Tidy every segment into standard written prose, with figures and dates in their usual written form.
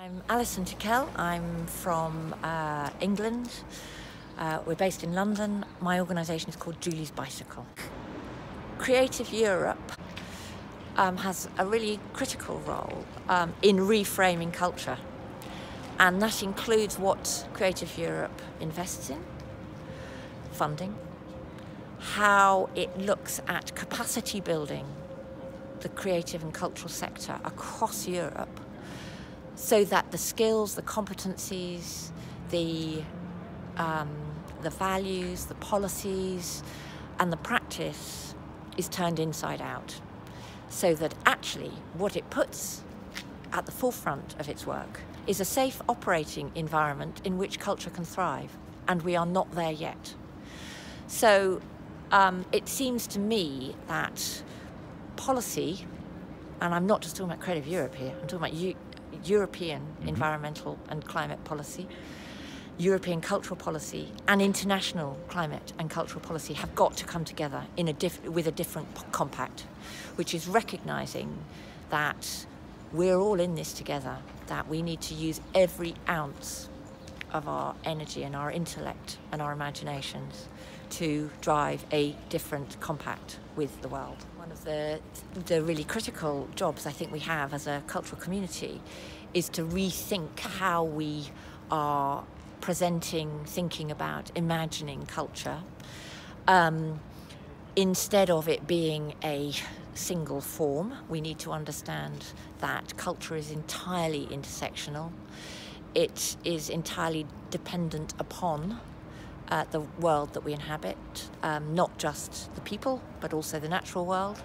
I'm Alison Tickell. I'm from England. We're based in London. My organisation is called Julie's Bicycle. Kreativt Europe has a really critical role in reframing culture, and that includes what Kreativt Europe invests in, funding, how it looks at capacity building the creative and cultural sector across Europe, so that the skills, the competencies, the values, the policies, and the practice is turned inside out, so that actually what it puts at the forefront of its work is a safe operating environment in which culture can thrive, and we are not there yet. So it seems to me that policy, and I'm not just talking about Kreativt Europe here, I'm talking about European environmental and climate policy, European cultural policy, and international climate and cultural policy have got to come together with a different compact, which is recognising that we're all in this together, that we need to use every ounce of our energy and our intellect and our imaginations to drive a different compact with the world. One of the really critical jobs I think we have as a cultural community is to rethink how we are presenting, thinking about, imagining culture, instead of it being a single form. We need to understand that culture is entirely intersectional. It is entirely dependent upon the world that we inhabit, not just the people, but also the natural world.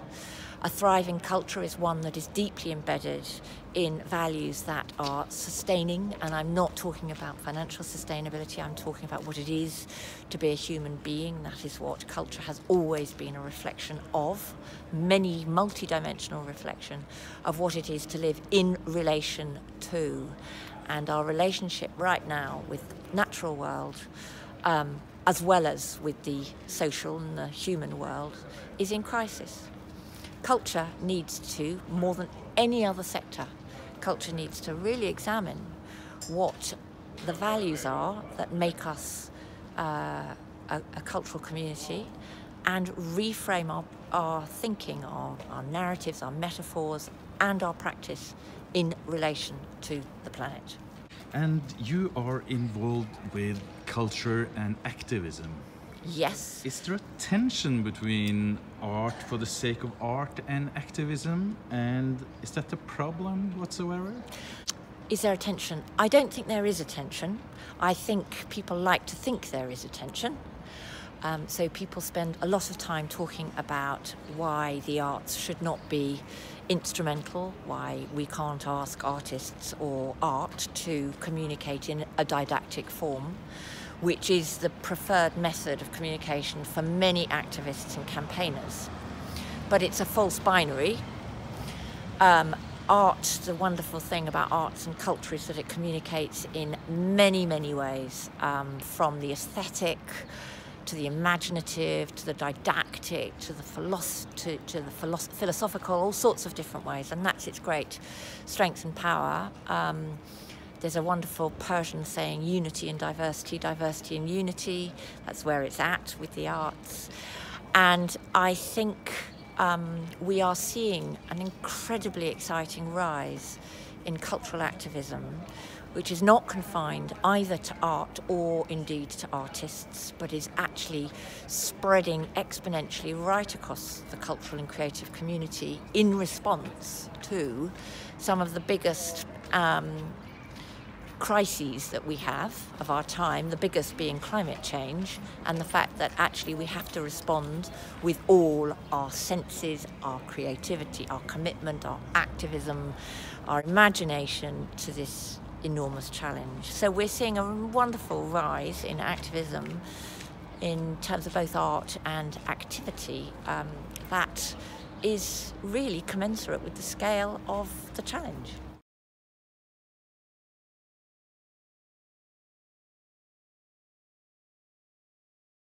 A thriving culture is one that is deeply embedded in values that are sustaining, and I'm not talking about financial sustainability, I'm talking about what it is to be a human being. That is what culture has always been a reflection of, many multi-dimensional reflection of what it is to live in relation to. And our relationship right now with the natural world, as well as with the social and the human world, is in crisis. Culture needs to, more than any other sector, culture needs to really examine what the values are that make us a cultural community, and reframe our thinking, our narratives, our metaphors, and our practice in relation to the planet. And you are involved with culture and activism. Yes. Is there a tension between art for the sake of art and activism? And is that a problem whatsoever? Is there a tension? I don't think there is a tension. I think people like to think there is a tension. So people spend a lot of time talking about why the arts should not be instrumental, why we can't ask artists or art to communicate in a didactic form, which is the preferred method of communication for many activists and campaigners. But it's a false binary. Art, the wonderful thing about arts and culture is that it communicates in many, many ways, from the aesthetic to the imaginative, to the didactic, to the philosophical, all sorts of different ways, and that's its great strength and power. There's a wonderful Persian saying, unity and diversity, diversity and unity. That's where it's at with the arts. And I think we are seeing an incredibly exciting rise in cultural activism, which is not confined either to art or indeed to artists, but is actually spreading exponentially right across the cultural and creative community in response to some of the biggest crises that we have of our time, the biggest being climate change, and the fact that actually we have to respond with all our senses, our creativity, our commitment, our activism, our imagination to this enormous challenge. So we're seeing a wonderful rise in activism in terms of both art and activity that is really commensurate with the scale of the challenge.